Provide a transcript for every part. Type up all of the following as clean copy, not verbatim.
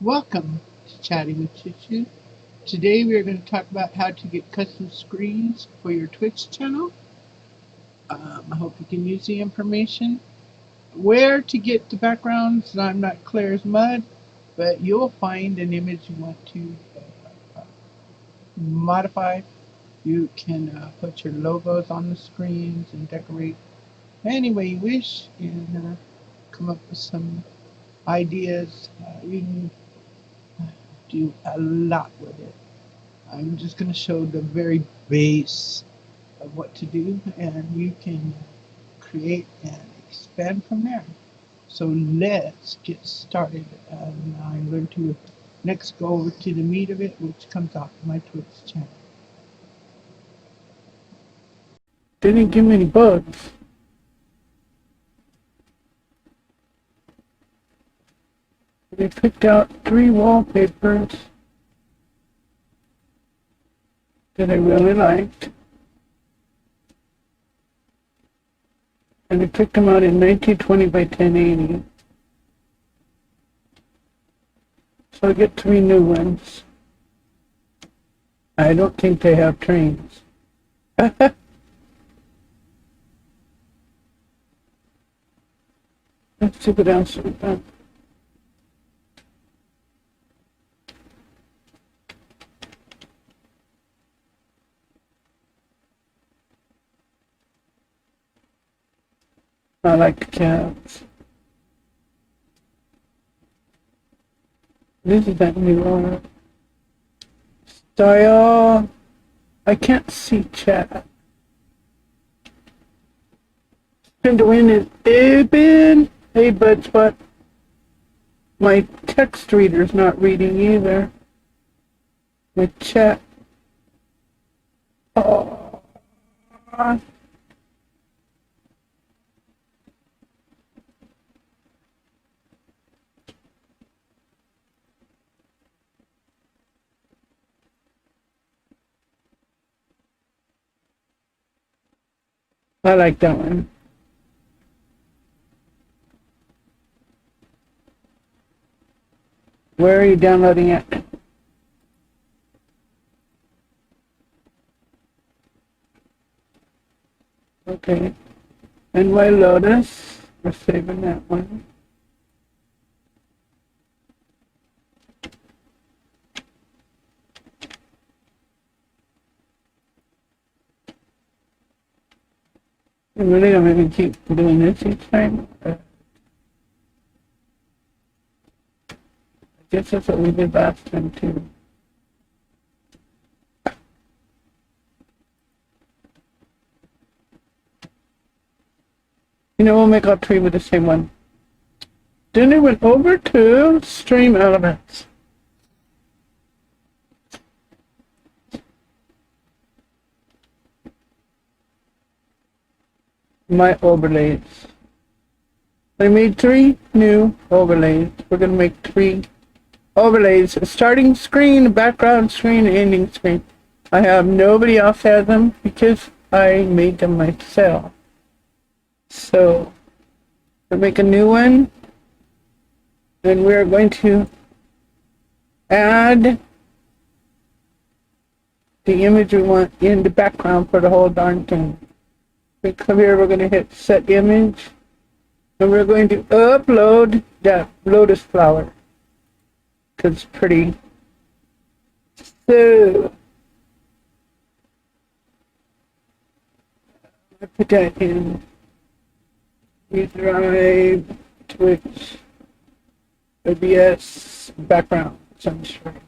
Welcome to Chatting with Chuchu. Today we are going to talk about how to get custom screens for your Twitch channel. I hope you can use the information. Where to get the backgrounds, I'm not clear as mud, but you'll find an image you want to modify. You can put your logos on the screens and decorate any way you wish and come up with some ideas. You can do a lot with it. I'm just going to show the very base of what to do, and you can create and expand from there. So let's get started. I'm going to next go over to the meat of it, which comes off my Twitch channel. Didn't give me any bugs. They picked out 3 wallpapers that I really liked. And I picked them out in 1920 by 1080. So I get 3 new ones. I don't think they have trains. Let's see what else we've done. I like the cats. This is that new art. Style. I can't see chat. Spin to win is open. Hey, bud spot. My text reader's not reading either. My chat. Oh. I like that one. Where are you downloading it? Okay. And my Lotus. We're saving that one. I'm really gonna keep doing this each time. I guess that's what we did last time too. You know, we'll make all 3 with the same one. Then it went over to Stream Elements. My overlays. I made 3 new overlays. We're gonna make 3 overlays: a starting screen, a background screen, and ending screen. I have nobody else has them because I made them myself. So we'll make a new one, and we're going to add the image we want in the background for the whole darn thing. We come here, we're going to hit set image, and we're going to upload that lotus flower because it's pretty. So I put that in Drive, Twitch, OBS, background, sunshine.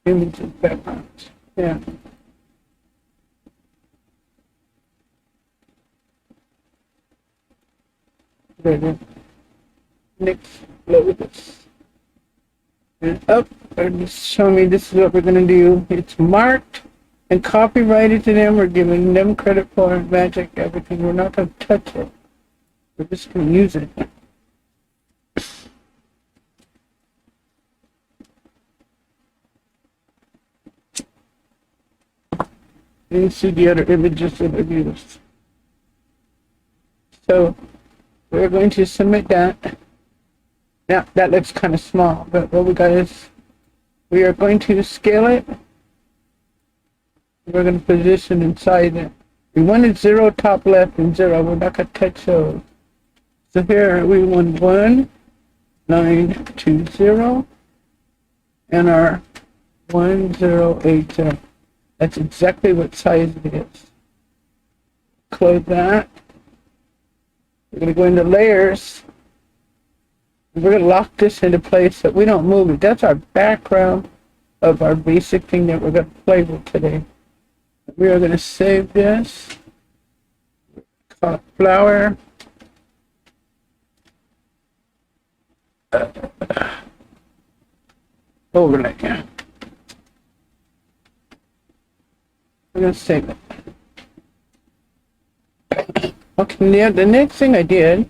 Image of background, yeah. There it is. Next, Lotus. And up, and just show me this is what we're going to do. It's marked and copyrighted to them. We're giving them credit for magic, everything. We're not going to touch it. We're just going to use it. You see the other images that I've used. So we're going to submit that. Now, that looks kind of small, but what we got is we are going to scale it. We're going to position inside it. We wanted 0 top left and 0. We're not going to touch those. So here we want 1, 9, 2, 0, and our 1, 0, 8, 0. That's exactly what size it is. Close that. We're going to go into layers. We're going to lock this into place so we don't move it. That's our background of our basic thing that we're going to play with today. We are going to save this. Call it flower. Overlay. We're going to save it. Okay, now the next thing I did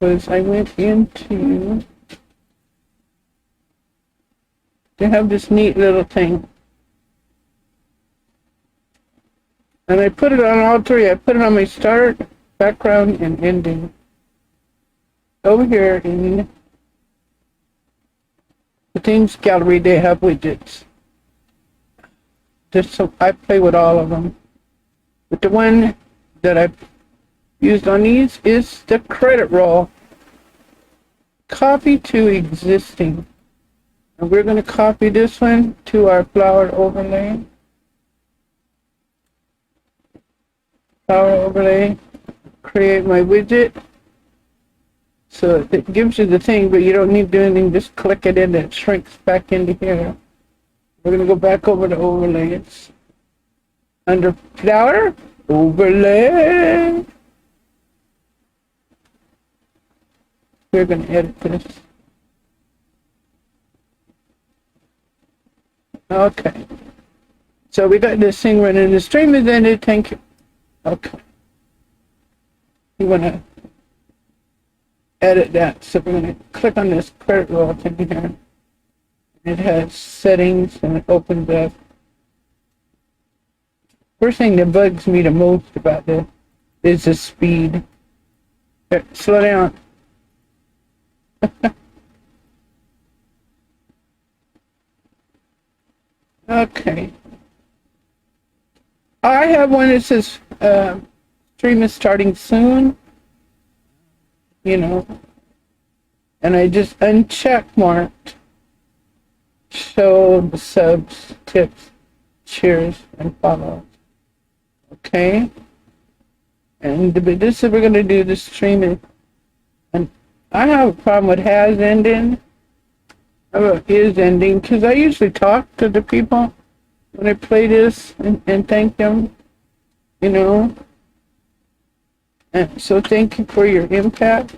was I went into to have this neat little thing. And I put it on all three. I put it on my start, background, and ending. Over here in the themes gallery, they have widgets. Just so I play with all of them. But the one that I've used on these is the credit roll. Copy to existing. And we're going to copy this one to our flower overlay. Flower overlay. Create my widget. So it gives you the thing, but you don't need to do anything. Just click it in and it shrinks back into here. We're going to go back over to overlays. Under flower, overlay. We're going to edit this. Okay. So we got this thing running. The stream is ended. Thank you. Okay. You want to edit that. So we're going to click on this credit roll thing here. It has settings and it opens up. First thing that bugs me the most about this is the speed. Here, slow down. Okay. I have one that says stream is starting soon. You know. And I just uncheck marked show the subs, tips, cheers, and follows. Okay. And this is we're gonna do the streaming. And I have a problem with has ending. Is ending because I usually talk to the people when I play this and thank them, you know. And so thank you for your impact.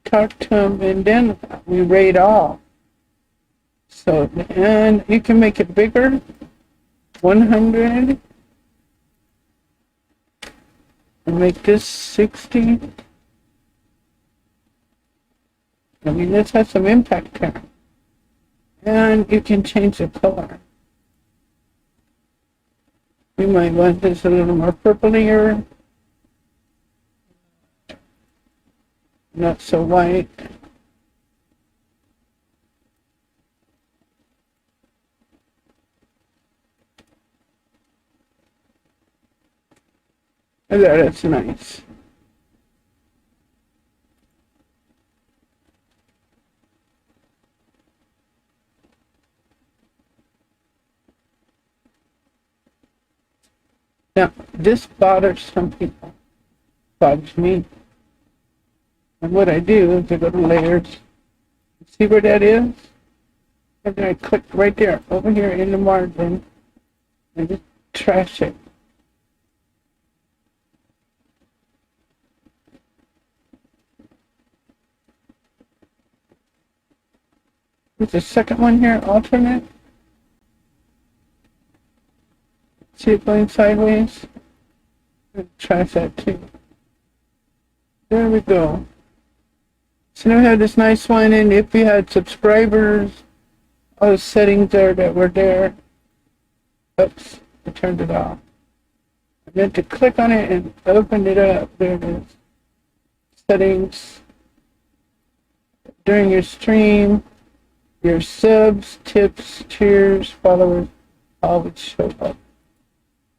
Talk to them and then we rate all. So and you can make it bigger, 100, and make this 60. I mean, this has some impact here. And you can change the color. You might want this a little more purplier. Not so white. There, that's nice. Now, this bothers some people. Bothers me. And what I do is I go to layers. See where that is? And then I click right there, over here in the margin, and just trash it. There's the second one here, alternate. See it going sideways? Trash that too. There we go. So now we have this nice one, and if we had subscribers, all the settings there that were there. Oops, I turned it off. And then to click on it and open it up, there it is. Settings. During your stream, your subs, tips, cheers, followers, all would show up.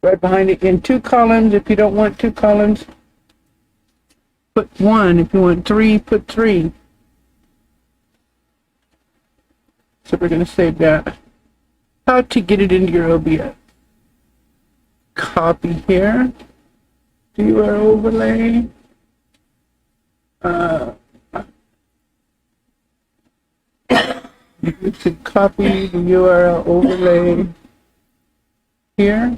Right behind it in 2 columns. If you don't want 2 columns, put 1. If you want 3, put 3. So we're going to save that. How to get it into your OBS. Copy here. Do our overlay. You could copy the URL overlay here.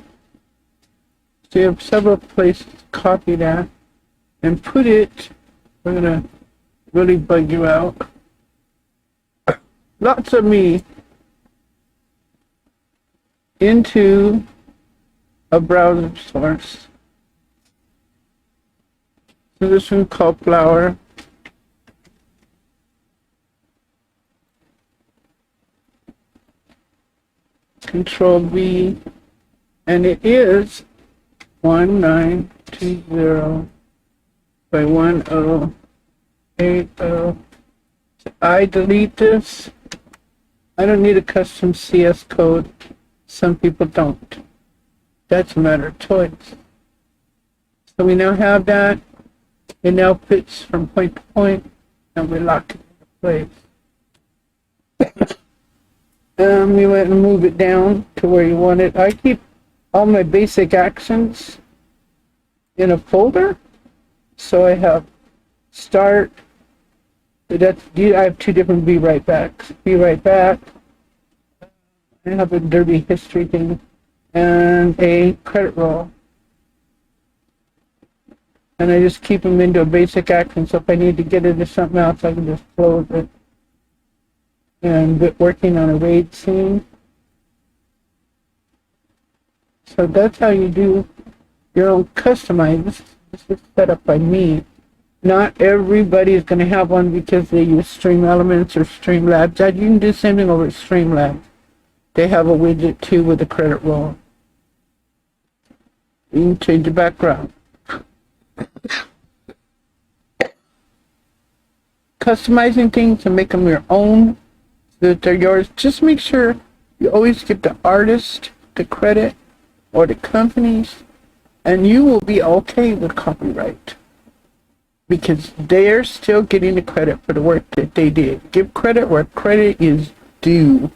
So you have several places to copy that and put it. We're going to really bug you out. Lots of me into a browser source. So this one called Flower. Control V, and it is 1920 by 1080. So I delete this. I don't need a custom CS code. Some people don't. That's a matter of choice. So we now have that. It now fits from point to point, and we lock it into place. You want to move it down to where you want it. I keep all my basic actions in a folder. So I have start. I have 2 different be right backs. Be right back. I have a derby history thing and a credit roll. And I just keep them into a basic action. So if I need to get into something else, I can just close it. And working on a raid scene. So that's how you do your own customize. This is set up by me. Not everybody is going to have one because they use Stream Elements or Streamlabs. You can do the same thing over at Streamlabs. They have a widget too with a credit roll. You can change the background. Customizing things and make them your own, so that they're yours. Just make sure you always give the artist the credit or the companies, and you will be okay with copyright. Because they're still getting the credit for the work that they did. Give credit where credit is due.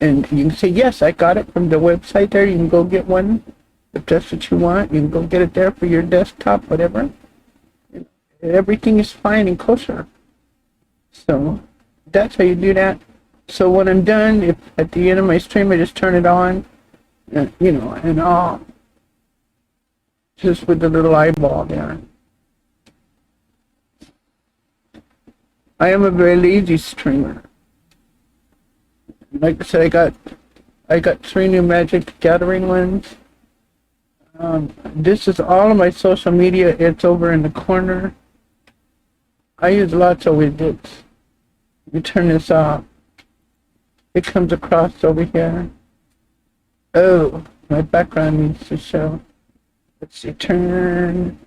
And you can say, yes, I got it from the website there. You can go get one if that's what you want. You can go get it there for your desktop, whatever. Everything is fine and kosher. So that's how you do that. So when I'm done, if at the end of my stream I just turn it on, and all, just with the little eyeball there. I am a very lazy streamer. Like I said, I got 3 new Magic the Gathering ones. This is all of my social media. It's over in the corner. I use lots of widgets. You turn this off. It comes across over here. Oh, my background needs to show. Let's see, turn.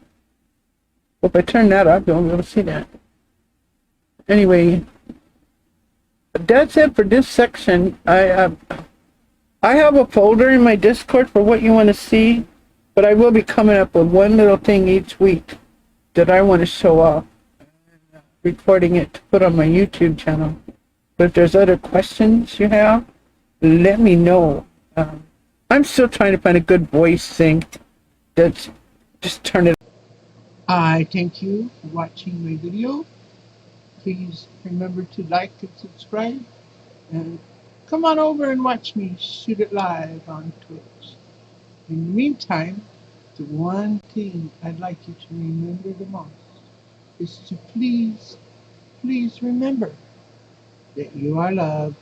Well, if I turn that off, you'll be able to see that. Anyway, that's it for this section. I have a folder in my Discord for what you want to see, but I will be coming up with one little thing each week that I want to show off, recording it to put on my YouTube channel. But if there's other questions you have, let me know. I'm still trying to find a good voice thing that's just turn it. I thank you for watching my video. Please remember to like and subscribe, and come on over and watch me shoot it live on Twitch. In the meantime, the one thing I'd like you to remember the most is to please remember that you are loved